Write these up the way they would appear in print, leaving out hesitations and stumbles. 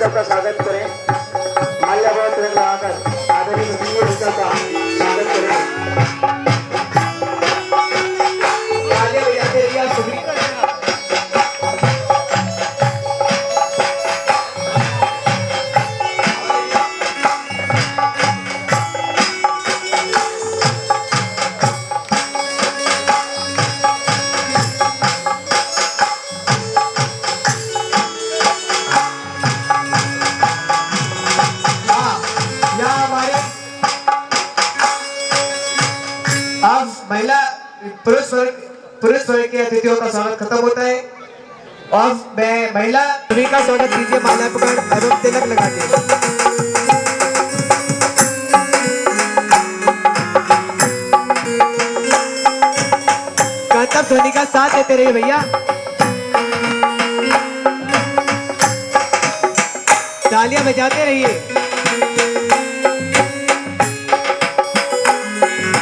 सबका स्वागत करें। माल्यार्पण लगाकर आदरणीय का स्वागत करें। तालियां बजाते रहिए सुग्रीव। पुरुष वर्ग के अतिथियों का स्वागत खत्म होता है और मैं महिला सभी का स्वागत कीजिए माल्यार्पण एवं तिलक लगा के। कर्तव्य ध्वनि का साथ देते रहिए भैया। तालियां बजाते रहिए।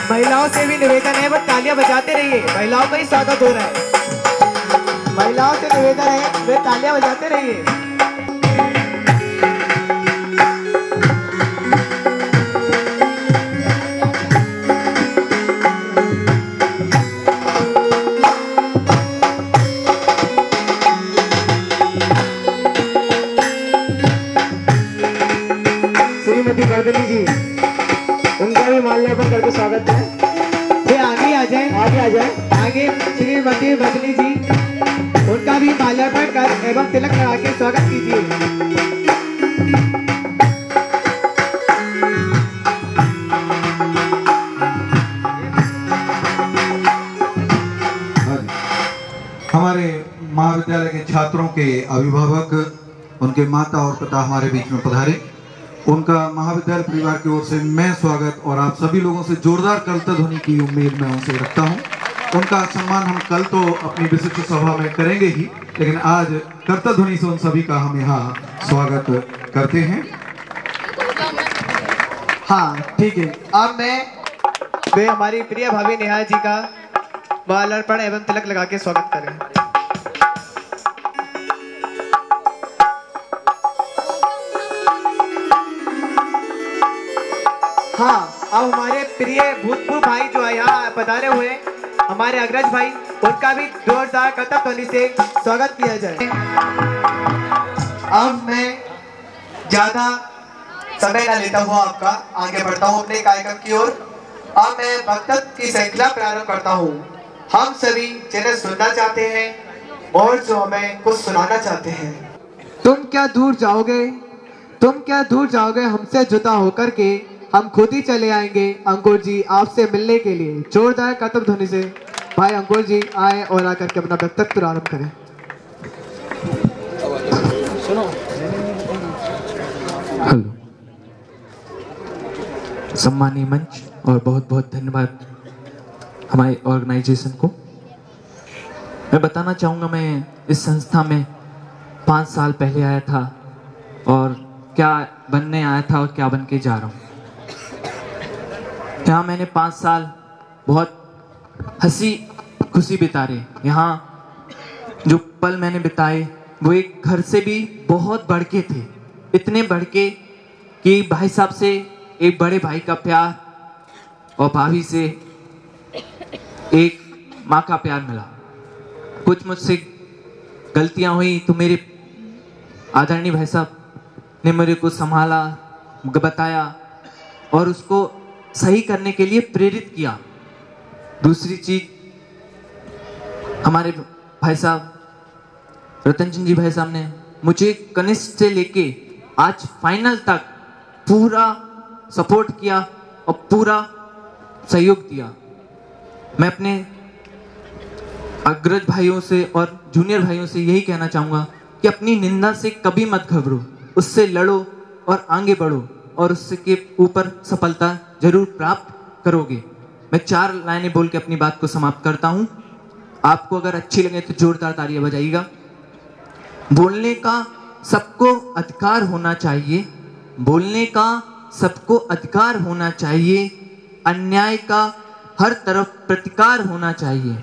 महिलाओं से भी निवेदन है, बस तालियां बजाते रहिए। महिलाओं का ही स्वागत हो रहा है। महिलाओं से निवेदन है, वे तालियां बजाते रहिए। श्रीमती गर्दनी जी, उनका भी माल्यार्पण करके स्वागत है। वे आगे आ जाए, आगे आ जाए। आगे श्रीमती बदली जी, उनका भी माल्यार्पण कर एवं तिलक लगा के स्वागत कीजिए। हमारे महाविद्यालय के छात्रों के अभिभावक, उनके माता और पिता हमारे बीच में पधारे। उनका महाविद्यालय परिवार की ओर से मैं स्वागत और आप सभी लोगों से जोरदार कर्तव्य ध्वनि की उम्मीद मैं उनसे रखता हूं। उनका सम्मान हम कल तो अपनी विशिष्ट सभा में करेंगे ही, लेकिन आज कर्तव्य ध्वनि से उन सभी का हम यहाँ स्वागत करते हैं। हाँ ठीक है। अब वे हमारी प्रिय भाभी नेहा जी का माल्यार्पण एवं तिलक लगा के स्वागत करें। हाँ, अब हमारे प्रिय भूतपूर्व भाई जो है यहाँ पधारे हुए हमारे अग्रज भाई, उनका भी जोरदार कर्तव्य ध्वनि से स्वागत किया जाए। अब मैं ज्यादा समय न लेता हुआ आपका आगे बढ़ता हूँ अपने कार्यक्रम की ओर। अब मैं वक्तव्य की श्रृंखला प्रारंभ करता हूँ। हम सभी जिन्हें सुनना चाहते हैं और जो हमें कुछ सुनाना चाहते हैं। तुम क्या दूर जाओगे हमसे जुदा होकर के, हम खुद ही चले आएंगे अंकुर जी आपसे मिलने के लिए। जोरदार कर्तव्य ध्वनि से भाई अंकुर जी आए और आकर के अपना वक्तव्य प्रारंभ करें। सुनो। हेलो, सम्मानीय मंच और बहुत बहुत धन्यवाद हमारे ऑर्गेनाइजेशन को। मैं बताना चाहूँगा, मैं इस संस्था में 5 साल पहले आया था और क्या बनने आया था और क्या बन के जा रहा हूँ। यहाँ मैंने 5 साल बहुत हंसी खुशी बिताए। यहाँ जो पल मैंने बिताए वो एक घर से भी बहुत बढ़ के थे। इतने बढ़ के कि भाई साहब से एक बड़े भाई का प्यार और भाभी से एक माँ का प्यार मिला। कुछ मुझसे गलतियाँ हुई तो मेरे आदरणीय भाई साहब ने मेरे को संभाला, बताया और उसको सही करने के लिए प्रेरित किया। दूसरी चीज, हमारे भाई साहब रतन चंद जी भाई साहब ने मुझे कनिष्ठ से लेके आज फाइनल तक पूरा सपोर्ट किया और पूरा सहयोग दिया। मैं अपने अग्रज भाइयों से और जूनियर भाइयों से यही कहना चाहूँगा कि अपनी निंदा से कभी मत घबरो, उससे लड़ो और आगे बढ़ो और उससे के ऊपर सफलता जरूर प्राप्त करोगे। मैं 4 लाइनें बोल के अपनी बात को समाप्त करता हूँ। आपको अगर अच्छी लगे तो जोरदार तालियां बजाइएगा। बोलने का सबको अधिकार होना चाहिए, बोलने का सबको अधिकार होना चाहिए। अन्याय का हर तरफ प्रतिकार होना चाहिए,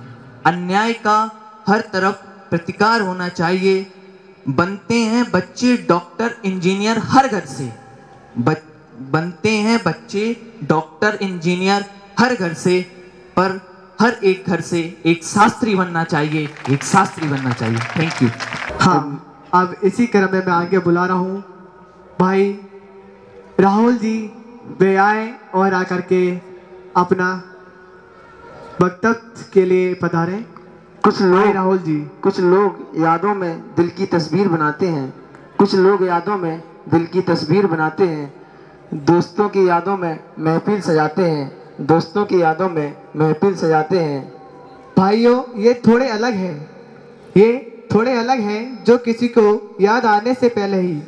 अन्याय का हर तरफ प्रतिकार होना चाहिए। बनते हैं बच्चे डॉक्टर इंजीनियर हर घर से, बनते हैं बच्चे डॉक्टर इंजीनियर हर घर से, पर हर एक घर से एक शास्त्री बनना चाहिए, एक शास्त्री बनना चाहिए। Thank you. हाँ, अब इसी क्रम में मैं आगे बुला रहा हूँ भाई राहुल जी, वे आए और आकर के अपना वक्तव्य के लिए पधारें। कुछ लोग राहुल जी, कुछ लोग यादों में दिल की तस्वीर बनाते हैं, कुछ लोग यादों में दिल की तस्वीर बनाते हैं, दोस्तों की यादों में महफिल सजाते हैं, दोस्तों की यादों में महफिल सजाते हैं। भाइयों ये थोड़े अलग हैं, ये थोड़े अलग हैं, जो किसी को याद आने से पहले ही,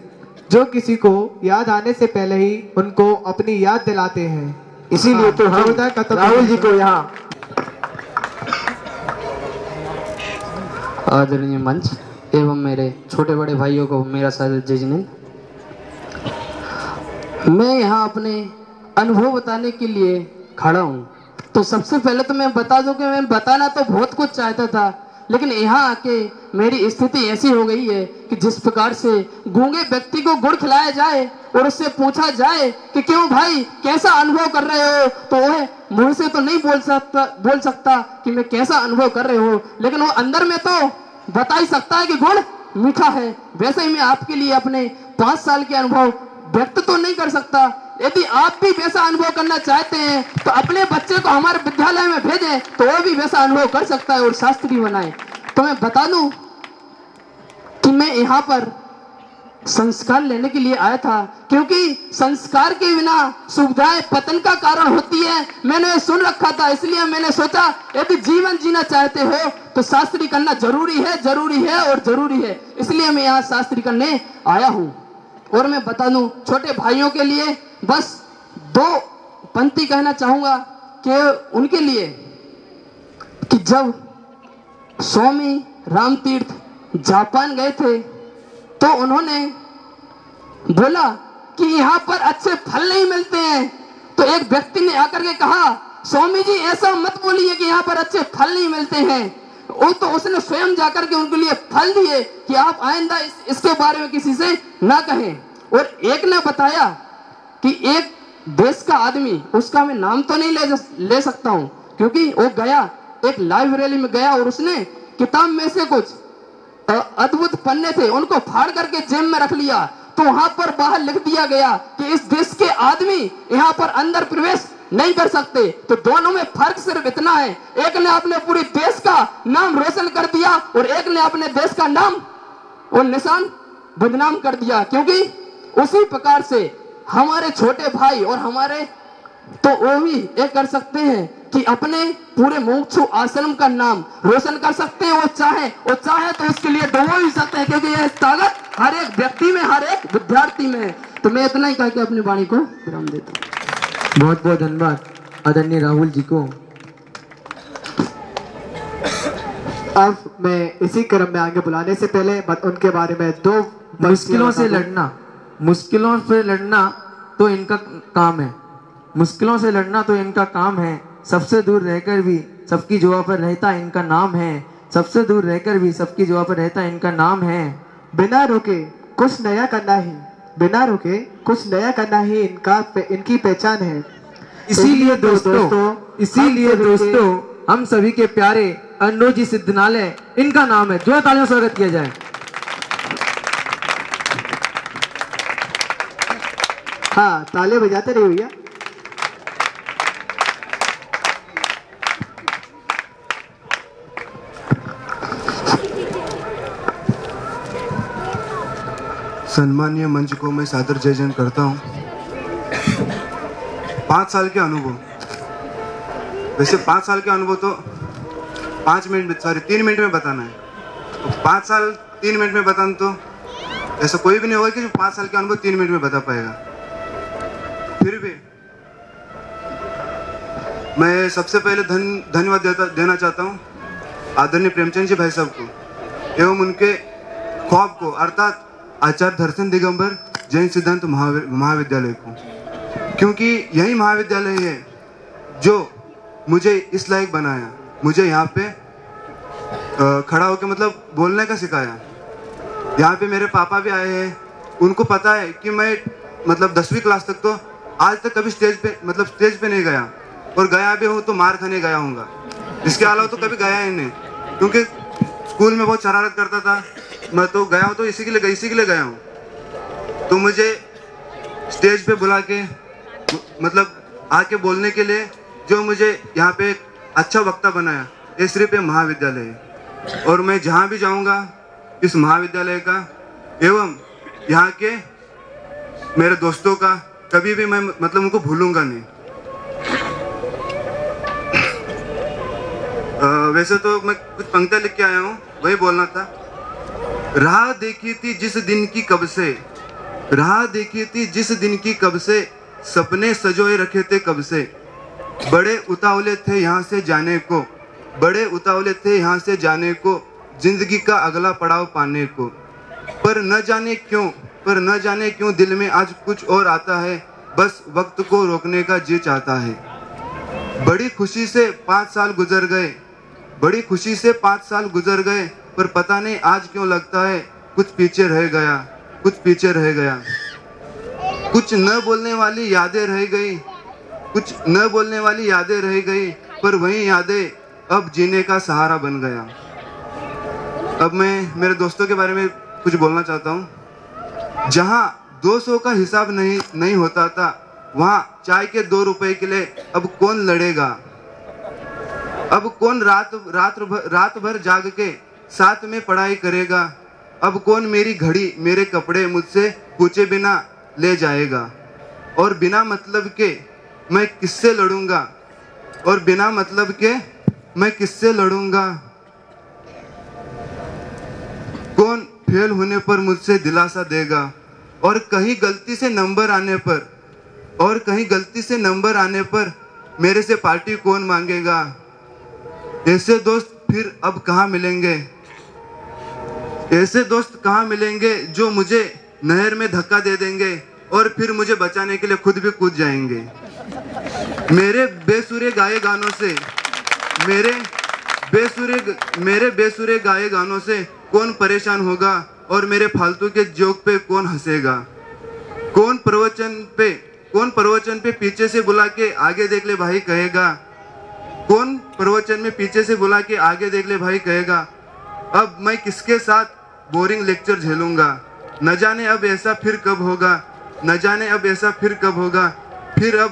जो किसी को याद आने से पहले ही उनको अपनी याद दिलाते हैं। इसीलिए तो हम राहुल जी को यहाँ आदरणीय मंच एवं मेरे छोटे बड़े भाइयों को मेरा सादर जय जिनेंद्र। मैं यहाँ अपने अनुभव बताने के लिए खड़ा हूँ। तो सबसे पहले तो मैं बता दूं कि मैं बताना तो बहुत कुछ चाहता था, लेकिन यहाँ आके मेरी स्थिति ऐसी हो गई है कि जिस प्रकार से गूंगे व्यक्ति को गुड़ खिलाया जाए और उससे पूछा जाए कि क्यों भाई कैसा अनुभव कर रहे हो, तो वह मुंह से तो नहीं बोल सकता कि मैं कैसा अनुभव कर रहे हो, लेकिन वो अंदर में तो बता ही सकता है कि गुड़ मीठा है। वैसे ही मैं आपके लिए अपने 5 साल के अनुभव व्यक्त तो नहीं कर सकता। यदि आप भी वैसा अनुभव करना चाहते हैं तो अपने बच्चे को हमारे विद्यालय में भेजें, तो वो भी वैसा अनुभव कर सकता है और शास्त्री बनाए। तो मैं बता दूं कि मैं यहाँ पर संस्कार लेने के लिए आया था, क्योंकि संस्कार के बिना सुविधाएं पतन का कारण होती है। मैंने सुन रखा था, इसलिए मैंने सोचा यदि जीवन जीना चाहते हो तो शास्त्री करना जरूरी है, जरूरी है और जरूरी है। इसलिए मैं यहाँ शास्त्री करने आया हूँ। और मैं बता दूं छोटे भाइयों के लिए बस 2 पंक्ति कहना चाहूंगा कि उनके लिए कि जब स्वामी रामतीर्थ जापान गए थे तो उन्होंने बोला कि यहाँ पर अच्छे फल नहीं मिलते हैं, तो एक व्यक्ति ने आकर के कहा स्वामी जी ऐसा मत बोलिए कि यहाँ पर अच्छे फल नहीं मिलते हैं। वो तो उसने स्वयं जाकर के उनके लिए फल दिए कि आप आइंदा इसके बारे में किसी से ना कहें। और एक ने बताया कि एक देश का आदमी, उसका मैं नाम तो नहीं ले सकता हूँ, क्योंकि वो गया एक लाइब्रेरी में गया और उसने किताब में से कुछ अद्भुत पन्ने थे, उनको फाड़ करके जेब में रख लिया। तो वहां पर बाहर लिख दिया गया कि इस देश के आदमी यहाँ पर अंदर प्रवेश नहीं कर सकते। तो दोनों में फर्क सिर्फ इतना है, एक ने अपने पूरे देश का नाम रोशन कर दिया और एक ने अपने देश का नाम और निशान बदनाम कर दिया। क्योंकि उसी प्रकार से हमारे छोटे भाई और हमारे तो वो भी ये कर सकते हैं कि अपने पूरे मोक्षु आश्रम का नाम रोशन कर सकते हैं। वो चाहे तो उसके लिए डुबो भी सकते हैं, क्योंकि यह ताकत हर एक व्यक्ति में, हर एक विद्यार्थी में है। तो मैं इतना ही कह के अपनी वाणी को विराम देता हूँ। बहुत बहुत धन्यवाद आदरणीय राहुल जी को। अब मैं इसी क्रम में आगे बुलाने से पहले उनके बारे में 2 मुश्किलों से लड़ना तो इनका काम है, मुश्किलों से लड़ना तो इनका काम है। सबसे दूर रहकर भी सबकी जुआ पर रहता इनका नाम है, सबसे दूर रहकर भी सबकी जुआ पर रहता इनका नाम है। बिना रुके कुछ नया करना ही, बिना रुके कुछ नया करना ही इनकी पहचान है। इसीलिए दोस्तों हम सभी के प्यारे अनुजी सिद्धनालय इनका नाम है। जो तालियों से स्वागत किया जाए। हाँ, ताले बजाते रहिए भैया। सम्मानीय मंच को मैं सादर जय जन करता हूँ। 5 साल के अनुभव, वैसे 5 साल के अनुभव तो 3 मिनट में बताना है। तो 5 साल 3 मिनट में बताना तो ऐसा कोई भी नहीं होगा कि जो 5 साल के अनुभव 3 मिनट में बता पाएगा। फिर भी मैं सबसे पहले धन्यवाद देना चाहता हूँ आदरणीय प्रेमचंद जी भाई साहब को एवं उनके ख्वाब को, अर्थात आचार्य दर्शन दिगंबर जैन सिद्धांत महाविद्यालय को, क्योंकि यही महाविद्यालय है जो मुझे इस लायक बनाया, मुझे यहाँ पे खड़ा होकर मतलब बोलने का सिखाया। यहाँ पे मेरे पापा भी आए हैं, उनको पता है कि मैं मतलब 10वीं क्लास तक तो आज तक कभी स्टेज पे नहीं गया, और गया भी हूँ तो मार खाने गया हूँगा। इसके अलावा तो कभी गया ही नहीं, क्योंकि स्कूल में बहुत शरारत करता था। मैं तो गया हूँ तो इसी के लिए गया हूँ। तो मुझे स्टेज पे बुला के मतलब आके बोलने के लिए जो मुझे यहाँ पे एक अच्छा वक्ता बनाया, ये सिर्फ ये महाविद्यालय है। और मैं जहाँ भी जाऊँगा इस महाविद्यालय का एवं यहाँ के मेरे दोस्तों का कभी भी मैं मतलब उनको भूलूंगा नहीं। वैसे तो मैं कुछ पंक्तियाँ लिख के आया हूँ, वही बोलना था। राह देखी थी जिस दिन की कब से, राह देखी थी जिस दिन की कब से, सपने सजोए रखे थे कब से। बड़े उतावले थे यहाँ से जाने को, बड़े उतावले थे यहाँ से जाने को, जिंदगी का अगला पड़ाव पाने को। पर न जाने क्यों दिल में आज कुछ और आता है, बस वक्त को रोकने का जी चाहता है। बड़ी खुशी से 5 साल गुजर गए, बड़ी खुशी से 5 साल गुजर गए, पर पता नहीं आज क्यों लगता है कुछ पीछे रह गया, कुछ पीछे रह गया। कुछ न बोलने वाली यादें रह गई, कुछ न बोलने वाली यादें रह गई, पर वही यादें अब जीने का सहारा बन गया। अब मैं मेरे दोस्तों के बारे में कुछ बोलना चाहता हूँ। जहाँ 200 का हिसाब नहीं होता था, वहाँ चाय के 2 रुपए के लिए अब कौन लड़ेगा। अब कौन रात भर जाग के साथ में पढ़ाई करेगा। अब कौन मेरी घड़ी मेरे कपड़े मुझसे पूछे बिना ले जाएगा। और बिना मतलब के मैं किससे लड़ूंगा, और बिना मतलब के मैं किससे लड़ूंगा। कौन फेल होने पर मुझसे दिलासा देगा, और कहीं गलती से नंबर आने पर मेरे से पार्टी कौन मांगेगा। ऐसे दोस्त फिर अब कहाँ मिलेंगे, ऐसे दोस्त कहाँ मिलेंगे जो मुझे नहर में धक्का दे देंगे और फिर मुझे बचाने के लिए खुद भी कूद जाएंगे। मेरे बेसुरे गाए गानों से कौन परेशान होगा, और मेरे फालतू के जोक पे कौन हंसेगा। कौन प्रवचन पे पीछे से बुला के आगे देख ले भाई कहेगा। कौन प्रवचन में पीछे से बुला के आगे देख ले भाई कहेगा। अब मैं किसके साथ बोरिंग लेक्चर झेलूंगा। न जाने अब ऐसा फिर कब होगा, न जाने अब ऐसा फिर कब होगा। फिर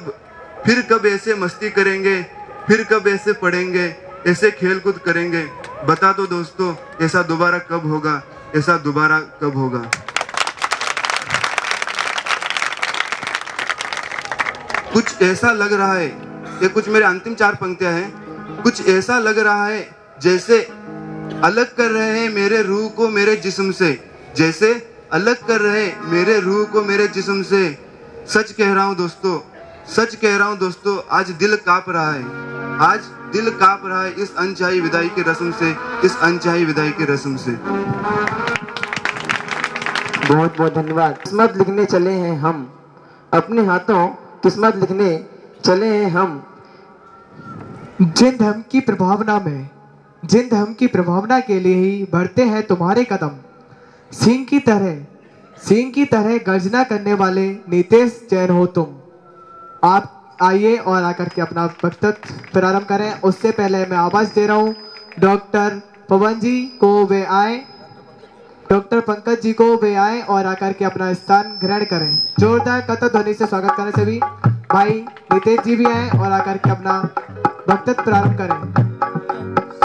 कब ऐसे मस्ती करेंगे, फिर कब ऐसे पढ़ेंगे, ऐसे खेल कूद करेंगे। बता दो दोस्तों, ऐसा दोबारा कब होगा, ऐसा दोबारा कब होगा। कुछ ऐसा लग रहा है, ये कुछ मेरे अंतिम 4 पंक्तियां हैं। कुछ ऐसा लग रहा है जैसे अलग कर रहे हैं मेरे रूह को मेरे जिस्म से, जैसे अलग कर रहे मेरे रूह को मेरे जिस्म से। सच कह रहा हूँ दोस्तों, सच कह रहा हूँ दोस्तों, आज दिल कांप रहा है, आज दिल कांप रहा है इस अनचाही विदाई की रस्म से, इस अनचाही विदाई की रस्म से। बहुत बहुत धन्यवाद। किस्मत लिखने चले हैं हम, अपने हाथों किस्मत लिखने चले हैं हम। जिन धर्म की प्रभावना में, जिन धर्म की प्रभावना के लिए ही बढ़ते हैं तुम्हारे कदम। सिंह की तरह गर्जना करने वाले नितेश जैन हो तुम। आप आइए और आकर के अपना वक्तव्य प्रारंभ करें। उससे पहले मैं आवाज दे रहा हूँ डॉक्टर पवन जी को, वे आए, डॉक्टर पंकज जी को, वे आए और आकर के अपना स्थान ग्रहण करें। जोरदार कतक ध्वनि से स्वागत करें सभी। भाई नितेश जी भी आए और आकर के अपना वक्तव्य प्रारंभ करें।